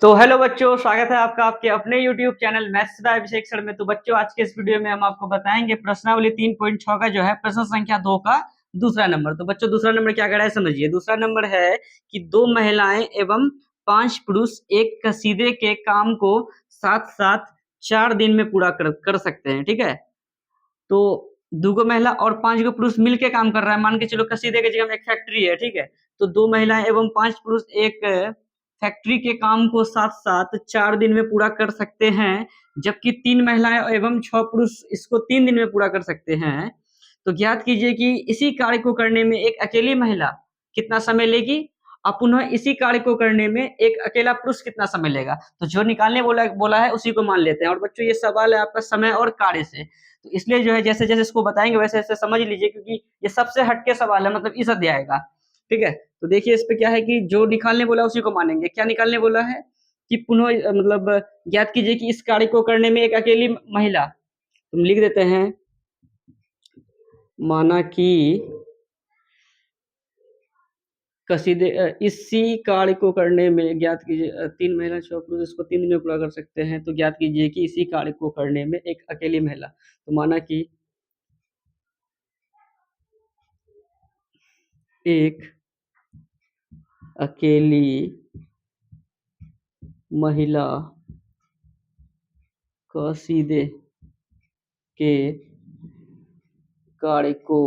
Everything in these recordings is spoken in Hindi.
तो हेलो बच्चों, स्वागत है आपका आपके अपने YouTube channel maths by Abhishek sir में। तो बच्चों, आज के इस वीडियो में हम आपको बताएंगे प्रश्नावली 3.6 का जो है प्रश्न संख्या 2 का दूसरा नंबर। तो बच्चों, दूसरा नंबर क्या कह रहा है समझिए। दूसरा नंबर है कि दो महिलाएं एवं 5 पुरुष एक कसीदे के काम को साथ साथ 4 दिन में पूरा कर सकते हैं। ठीक है, तो दो महिला और 5 गो पुरुष मिलके काम कर रहा है। मान के चलो कसीदे की जगह में एक फैक्ट्री है। ठीक है, तो दो महिलाएं एवं 5 पुरुष एक फैक्ट्री के काम को साथ साथ 4 दिन में पूरा कर सकते हैं, जबकि 3 महिलाएं एवं 6 पुरुष इसको 3 दिन में पूरा कर सकते हैं। तो ज्ञात कीजिए कि इसी कार्य को करने में एक अकेली महिला कितना समय लेगी और पुनः इसी कार्य को करने में एक अकेला पुरुष कितना समय लेगा। तो जो निकालने बोला बोला है उसी को मान लेते हैं। और बच्चों, ये सवाल है आपका समय और कार्य से, तो इसलिए जो है जैसे जैसे इसको बताएंगे वैसे वैसे समझ लीजिए, क्योंकि ये सबसे हटके सवाल है, मतलब इस अध्याय का। ठीक है, तो देखिए इस पे क्या है कि जो निकालने बोला उसी को मानेंगे। क्या निकालने बोला है कि पुनः मतलब ज्ञात कीजिए कि इस कार्य को करने में एक अकेली महिला, तुम लिख देते हैं माना कि कसीदे इसी कार्य को करने में ज्ञात कीजिए 3 महिला 6 पुरुष इसको 3 दिन में पूरा कर सकते हैं। तो ज्ञात कीजिए कि इसी कार्य को करने में एक अकेली महिला, तो माना कि एक अकेली महिला कसीदे के कार्य को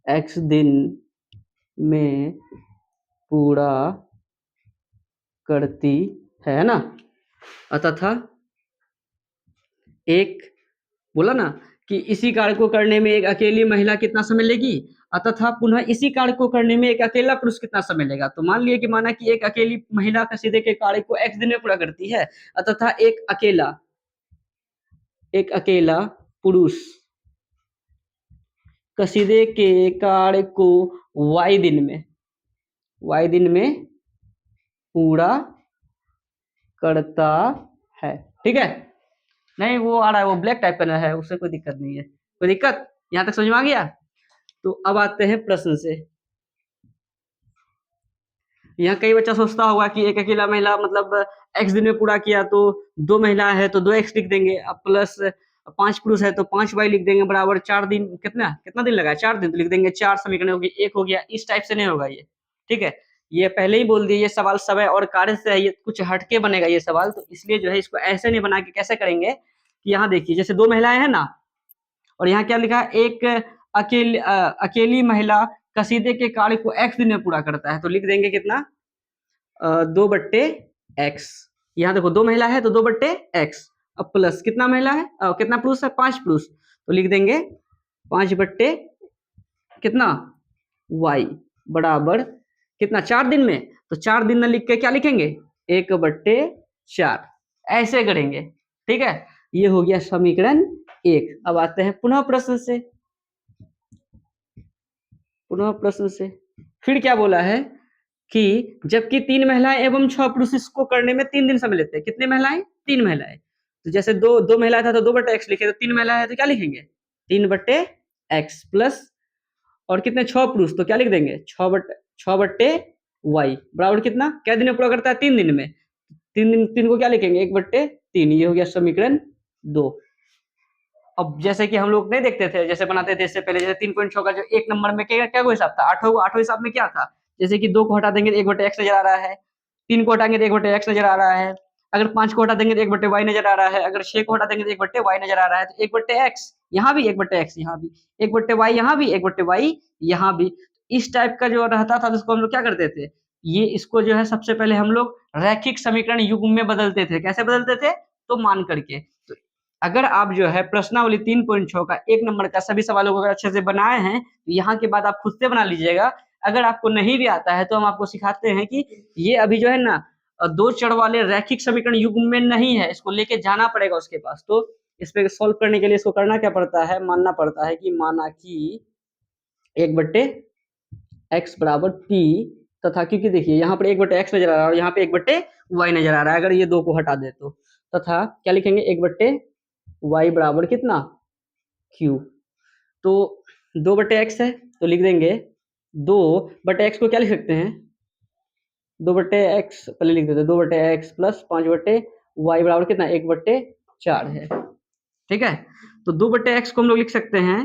x दिन में पूरा करती है ना। तथा एक बोला ना कि इसी कार्य को करने में एक अकेली महिला कितना समय लेगी, तथा पुनः इसी कार्य को करने में एक अकेला पुरुष कितना समय लेगा। तो मान लिया कि माना कि एक अकेली महिला कसीदे के कार्य को x दिन में पूरा करती है, तथा एक अकेला पुरुष कसीदे के कार्य को y दिन में पूरा करता है। ठीक है, नहीं वो आ रहा है, वो ब्लैक टाइप का है, उससे कोई दिक्कत नहीं है। कोई दिक्कत यहाँ तक समझ में आ गया। तो अब आते हैं प्रश्न से। यहाँ कई बच्चा सोचता होगा कि एक अकेला महिला मतलब x दिन में पूरा किया, तो दो महिला है तो 2x लिख देंगे, अब प्लस 5 पुरुष है तो 5y लिख देंगे, बराबर 4 दिन। कितना कितना दिन लगा, 4 दिन, तो लिख देंगे 4 समीकरण होगी, एक हो गया। इस टाइप से नहीं होगा ये। ठीक है, ये पहले ही बोल दिए, ये सवाल समय और कार्य से है, ये कुछ हटके बनेगा ये सवाल। तो इसलिए जो है इसको ऐसे नहीं बना के कैसे करेंगे कि यहाँ देखिए जैसे दो महिलाएं हैं ना, और यहाँ क्या लिखा है, एक अकेली महिला कसीदे के कार्य को x दिन में पूरा करता है। तो लिख देंगे कितना, 2/x। यहाँ देखो दो महिला है तो 2/x, अब प्लस कितना महिला है, कितना पुरुष है, 5 पुरुष, तो लिख देंगे 5 बट्टे कितना y, बराबर कितना 4 दिन में। तो 4 दिन में लिख के क्या लिखेंगे, 1/4, ऐसे करेंगे। ठीक है, ये हो गया समीकरण 1। अब आते हैं पुनः प्रश्न से। फिर क्या बोला है कि जबकि 3 महिलाएं एवं 6 पुरुष इसको करने में 3 दिन समय लेते हैं। कितने महिलाएं, 3 महिलाएं। तो जैसे दो महिला था तो 2/x लिखे, तो 3 महिलाएं है तो क्या लिखेंगे 3/x, प्लस और कितने 6 पुरुष, तो क्या लिख देंगे 6/y, बराबर कितना, क्या दिन में पूरा करता है, 3 दिन में। 3 को क्या लिखेंगे 1/3। ये हो गया समीकरण 2। अब जैसे कि हम लोग नहीं देखते थे, जैसे बनाते थे इससे पहले, जैसे 3.6 का जो एक नंबर में क्या क्या हिसाब था, आठों हिसाब में क्या था, जैसे कि 2 को हटा देंगे तो 1/x नजर आ रहा है, 3 को हटाएंगे तो 1/x नजर आ रहा है, अगर 5 को हटा देंगे तो 1/y नजर आ रहा है, अगर 6 को हटा देंगे तो 1/y नजर आ रहा है। तो 1/x यहाँ भी, 1/x यहाँ भी, 1/y यहाँ भी, 1/y यहाँ भी। इस टाइप का जो रहता था जिसको हम लोग क्या करते थे, ये इसको जो है सबसे पहले हम लोग रैखिक समीकरण युग्म में बदलते थे। कैसे बदलते थे, तो मान करके। तो अगर आप जो है प्रश्नावली 3.6 का एक नंबर का सभी सवालों को अगर अच्छे से बनाए हैं तो यहाँ के बाद आप खुद से बना लीजिएगा। अगर आपको नहीं भी आता है तो हम आपको सिखाते हैं कि ये अभी जो है ना दो चर वाले रैखिक समीकरण युग्म में नहीं है, इसको लेके जाना पड़ेगा उसके पास। तो इस पे सॉल्व करने के लिए इसको करना क्या पड़ता है, मानना पड़ता है कि माना कि 1/x बराबर p, तथा क्योंकि देखिए यहाँ पर 1/x नजर आ रहा है और यहाँ पे 1/y नजर आ रहा है, अगर ये दो को हटा दे तो, तथा क्या लिखेंगे 1/y बराबर कितना q। तो 2/x है तो लिख देंगे 2/x को क्या लिख सकते हैं, 2/x पहले लिख देते हैं, 2/x प्लस 5/y बराबर कितना, 1/4 है। ठीक है, तो 2/x को हम लोग लिख सकते हैं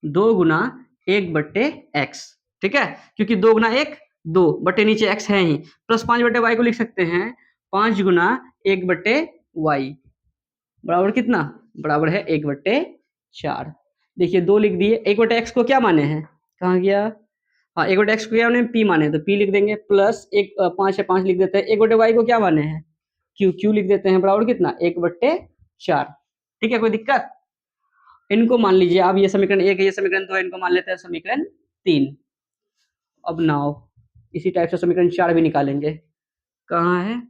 2 गुना 1/x। ठीक है, क्योंकि 2 गुना 1 2 बटे नीचे x है ही, प्लस 5/y को लिख सकते हैं 5 गुना 1/y बराबर कितना, बराबर है 1/4। देखिए 2 लिख दिए, 1/x को क्या माने हैं, कहाँ गया, हाँ 1/x को क्या माने, p माने, तो p लिख देंगे, प्लस 5 है 5 लिख देते हैं, 1/y को क्या माने हैं, q लिख देते हैं, बराबर कितना, 1/4। ठीक है, कोई दिक्कत। इनको मान लीजिए आप, ये समीकरण 1 है, ये समीकरण 2 है, इनको मान लेते हैं समीकरण 3। अब नाउ इसी टाइप से समीकरण 4 भी निकालेंगे, कहाँ है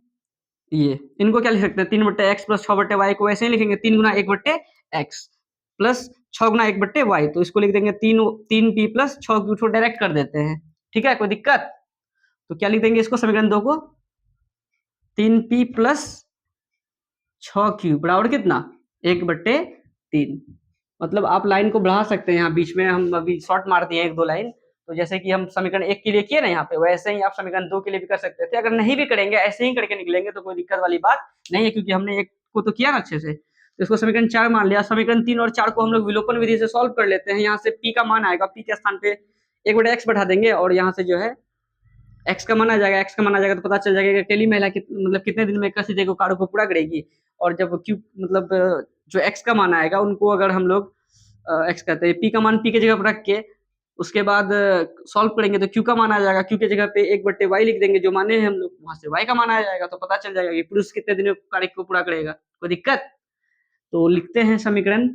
ये, इनको क्या लिख सकते हैं, 3/x प्लस 6/y को ऐसे ही लिखेंगे, 3 गुना 1/x प्लस 6 गुना 1/y, तो इसको लिख देंगे 3p प्लस 6q, को डायरेक्ट कर देते हैं। ठीक है, कोई दिक्कत। तो क्या लिख देंगे इसको, समीकरण 2 को 3p प्लस 6q बराबर कितना, 1/3। मतलब आप लाइन को बढ़ा सकते हैं, यहाँ बीच में हम अभी शॉर्ट मार दिए 1-2 लाइन, तो जैसे कि हम समीकरण 1 के लिए किए ना यहाँ पे, वैसे ही आप समीकरण 2 के लिए भी कर सकते थे। अगर नहीं भी करेंगे, ऐसे ही करके निकलेंगे तो कोई दिक्कत वाली बात नहीं है, क्योंकि हमने 1 को तो किया ना अच्छे से, तो इसको समीकरण 4 मान लिया। समीकरण 3 और 4 को हम लोग विलोपन विधि से सॉल्व कर लेते हैं। यहाँ से p का मान आएगा, p के स्थान पे 1/x बैठा देंगे, और यहाँ से जो है x का मान आ जाएगा, x का मान आ जाएगा तो पता चल जाएगा कि टेली महिला मतलब कितने दिन में कृषि को कार्य को पूरा करेगी। और जब q मतलब जो x का मान आएगा, उनको अगर हम लोग x कहते हैं, p का मान p के जगह पर रख के उसके बाद सॉल्व करेंगे तो q का मान आ जाएगा, q के जगह पे 1/y लिख देंगे, जो माने हैं हम लोग, वहां से y का मान आ जाएगा, तो पता चल जाएगा कि पुरुष कितने दिन में कार्य को पूरा करेगा। कोई दिक्कत। तो लिखते हैं समीकरण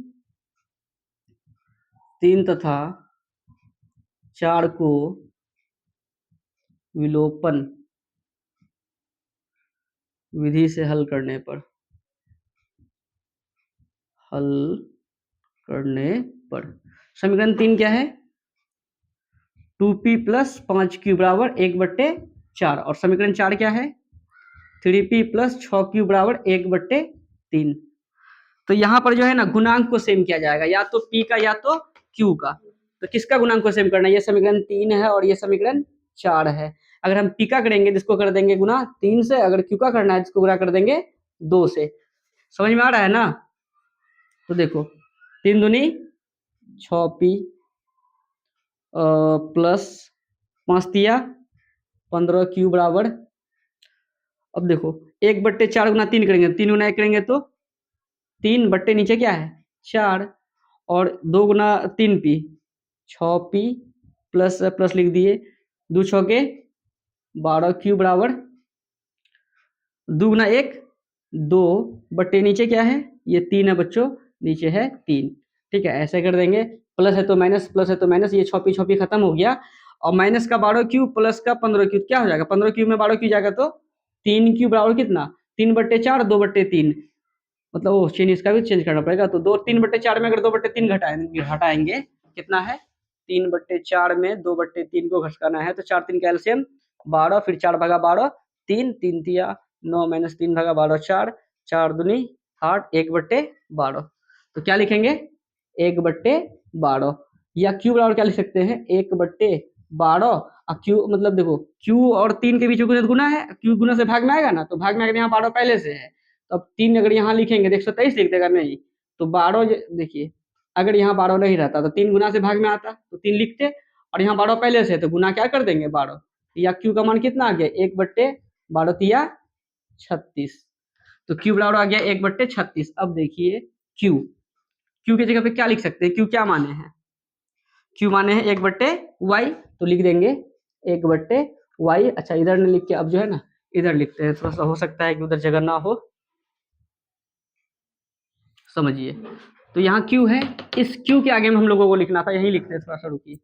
3 तथा 4 को विलोपन विधि से हल करने पर समीकरण 3 क्या है, 2p प्लस 5q बराबर 1/4, और समीकरण 4 क्या है, 3p प्लस 6q बराबर 1/3। तो यहाँ पर जो है ना गुणांक को सेम किया जाएगा, या तो p का या तो q का। तो किसका गुणांक को सेम करना है, ये समीकरण 3 है और ये समीकरण 4 है। अगर हम p का करेंगे जिसको कर देंगे गुना 3 से, अगर q का करना है जिसको गुना कर देंगे 2 से। समझ में आ रहा है ना। तो देखो 3 दूनी 6p प्लस 5 तिया 15q बराबर, अब देखो 1/4 गुना 3 करेंगे, 3 गुना 1 करेंगे तो 3 बट्टे नीचे क्या है 4, और 2 गुना 3p 6p प्लस प्लस लिख दिए, 2 6 12q बराबर 2 गुना 1 2 बट्टे नीचे क्या है, ये 3 है बच्चों, नीचे है 3। ठीक है, ऐसे कर देंगे, प्लस है तो माइनस, प्लस है तो माइनस, ये 6p खत्म हो गया, और माइनस का 12q प्लस का 15q क्या हो जाएगा, 15q में 12q जाएगा तो 3q बराबर कितना, 3/4 2/3, मतलब वो चेंज इसका भी चेंज करना पड़ेगा। तो 3/4 में अगर 2/3 हटाएंगे कितना है, 3/4 में 2/3 को घटाना है तो 4 3 का एलसीएम 12, फिर 4 भागा 12 3 3 तिया 9 माइनस 3 भागा 12 4 4 दूनी 8 1/12। तो क्या लिखेंगे 1/12, या क्यू बराबर क्या लिख सकते हैं 1/12, और क्यू मतलब देखो क्यू और 3 के बीच में गुना है, क्यू गुना से भाग में आएगा ना, तो भाग में आएगा, यहाँ 12 पहले से है, तो अब 3 अगर यहाँ लिखेंगे 123 लिख देगा नहीं, तो 12 देखिए अगर यहाँ 12 नहीं रहता तो 3 गुना से भाग में आता तो 3 लिखते, और यहाँ 12 पहले से है तो गुना क्या कर देंगे 12, या क्यू का मान कितना आ गया 1/12 तिया 36, तो क्यू बराबर आ गया 1/36। अब देखिए क्यू, क्यू की जगह पे क्या लिख सकते हैं, क्यू क्या माने हैं, क्यू माने हैं 1/y, तो लिख देंगे 1/y। अच्छा इधर नहीं लिख के अब जो है ना इधर लिखते हैं, थोड़ा सा हो सकता है कि उधर जगह ना हो, समझिए। तो यहाँ क्यू है, इस क्यू के आगे में हम लोगों को लिखना था, यही लिखते हैं, थोड़ा सा रुकिए।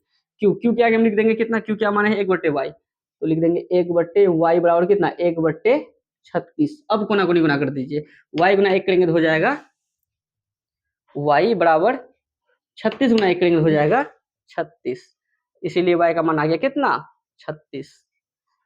क्यू के आगे हम लिख देंगे कितना, क्यू क्या माने है 1/y, तो लिख देंगे 1/y बराबर कितना 1/36। अब कोना कोनी गुना कर दीजिए, y गुना 1 करेंगे तो हो जाएगा y बराबर 36 गुना 1 करेंगे तो हो जाएगा 36, इसीलिए y का मान आ गया कितना 36।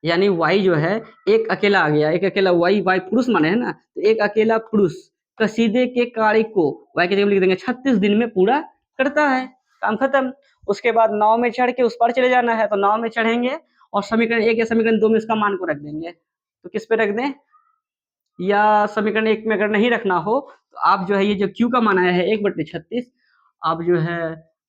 यानी y जो है एक अकेला आ गया, एक अकेला y पुरुष माने है ना, तो एक अकेला पुरुष कसीदे के कार्य को y के जगह लिख देंगे 36 दिन में पूरा करता है, काम खत्म। उसके बाद नाव में चढ़ के उस पार चले जाना है, तो नाव में चढ़ेंगे और समीकरण 1 या समीकरण 2 में उसका मान को रख देंगे। तो किस पे रख दें, या समीकरण 1 में अगर नहीं रखना हो तो आप जो है ये जो q का मान आया है 1/36, आप जो है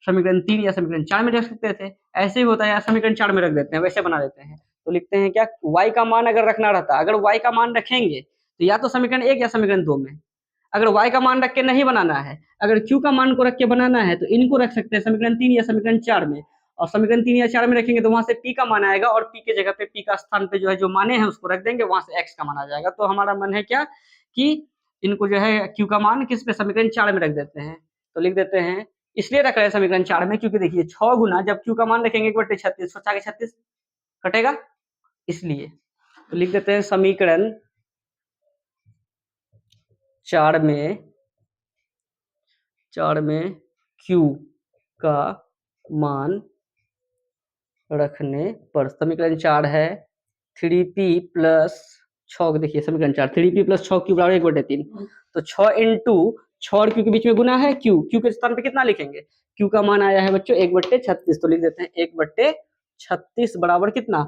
समीकरण 3 या समीकरण 4 में रख सकते थे। ऐसे ही होता है, या समीकरण 4 में रख देते हैं, वैसे बना देते हैं। तो लिखते हैं क्या, y का मान अगर रखना रहता, अगर y का मान रखेंगे तो या तो समीकरण 1 या समीकरण 2 में। अगर y का मान रख के नहीं बनाना है, अगर q का मान को रख के बनाना है तो इनको रख सकते हैं समीकरण 3 या समीकरण 4 में। और समीकरण 3 या 4 में रखेंगे तो वहां से p का मान आएगा, और p के जगह पे p का स्थान पे जो है जो माने हैं उसको रख देंगे, वहां से x का मान आ जाएगा। तो हमारा मन है क्या कि इनको जो है q का मान किस पे, समीकरण 4 में रख देते हैं। तो लिख देते हैं, इसलिए रख रहे हैं समीकरण 4 में क्योंकि देखिए 6 गुना जब q का मान रखेंगे 1/36, 36 कटेगा, इसलिए। तो लिख देते हैं समीकरण 4 में q का मान रखने पर समीकरण 4 है 3p प्लस 6, देखिए समीकरण 4 3p प्लस 6q बराबर 1/3। तो 6 इंटू 6 और q के बीच में गुना है q के स्थान पे कितना लिखेंगे, q का मान आया है बच्चों 1/36, तो लिख देते हैं 1/36 बराबर कितना,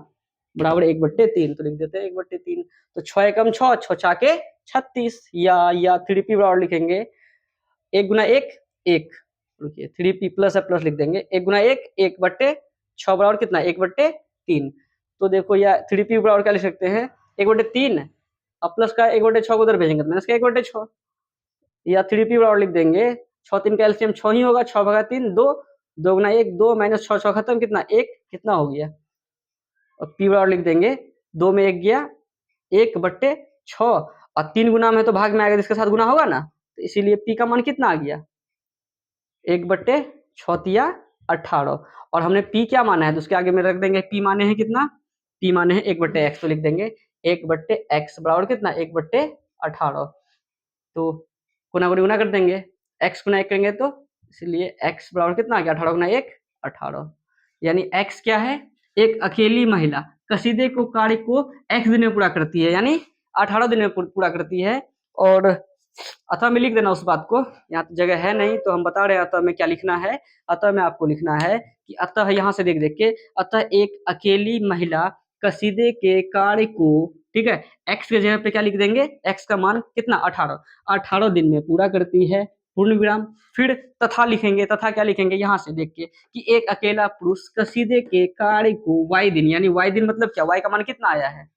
बराबर 1/3, तो लिख देते हैं 1/3। तो 6 एकम 6, 6 छाके 36, या 3p बराबर लिखेंगे 1 गुना 1 1, रुकिए 3p प्लस है, प्लस लिख देंगे 1 गुना 1 1/6 बराबर कितना 1/3। तो देखो या 3p बराबर क्या लिख सकते हैं 1/3, अब प्लस का 1/6 को उधर भेजेंगे तो माइनस का 1/6, या 3p बराबर लिख देंगे 6 3 का एलसीएम 6 ही होगा, 6 भागा 3 2, 2 गुना 1 2 माइनस 6 6 खत्म, कितना 1, कितना हो गया। और p बराबर लिख देंगे 2 में 1 गया 1/6, और 3 गुना में तो भाग में आएगा, इसके साथ गुना होगा ना, तो इसीलिए p का मान कितना आ गया 1/6 18, और हमने p क्या माना है तो उसके आगे में रख देंगे p माने हैं कितना, p माने हैं 1/x, तो लिख देंगे 1/x बराबर कितना 1/18। तो गुना गुना कर देंगे, x गुना 1 करेंगे तो इसलिए x बराबर कितना आ गया 18 गुना 1 18, यानी x क्या है, एक अकेली महिला कसीदे को कार्य को x दिन में पूरा करती है, यानी 18 दिन में पूरा करती है। और अतः में लिख देना उस बात को, यहाँ तो जगह है नहीं तो हम बता रहे हैं अतः में क्या लिखना है। अतः में आपको लिखना है कि अतः यहाँ से देख देख के, अतः एक अकेली महिला कसीदे के कार्य को, ठीक है, x के जगह पे क्या लिख देंगे, x का मान कितना 18 दिन में पूरा करती है, पूर्ण विराम, फिर तथा लिखेंगे, तथा क्या लिखेंगे यहाँ से देख के कि एक अकेला पुरुष कसीदे के कार्य को y दिन, यानी y दिन मतलब क्या, y का मान कितना आया है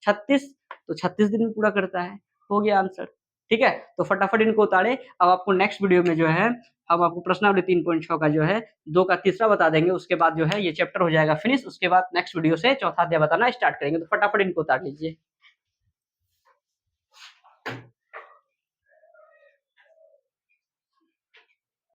36, तो 36 दिन में पूरा करता है, हो गया आंसर। ठीक है, तो फटाफट इनको उतारे। अब आपको नेक्स्ट वीडियो में जो है हम आपको प्रश्नावली 3.6 का जो है 2 का तीसरा बता देंगे, उसके बाद जो है ये चैप्टर हो जाएगा फिनिश, उसके बाद नेक्स्ट वीडियो से चौथा अध्याय बताना स्टार्ट करेंगे। तो फटाफट इनको उतार लीजिए।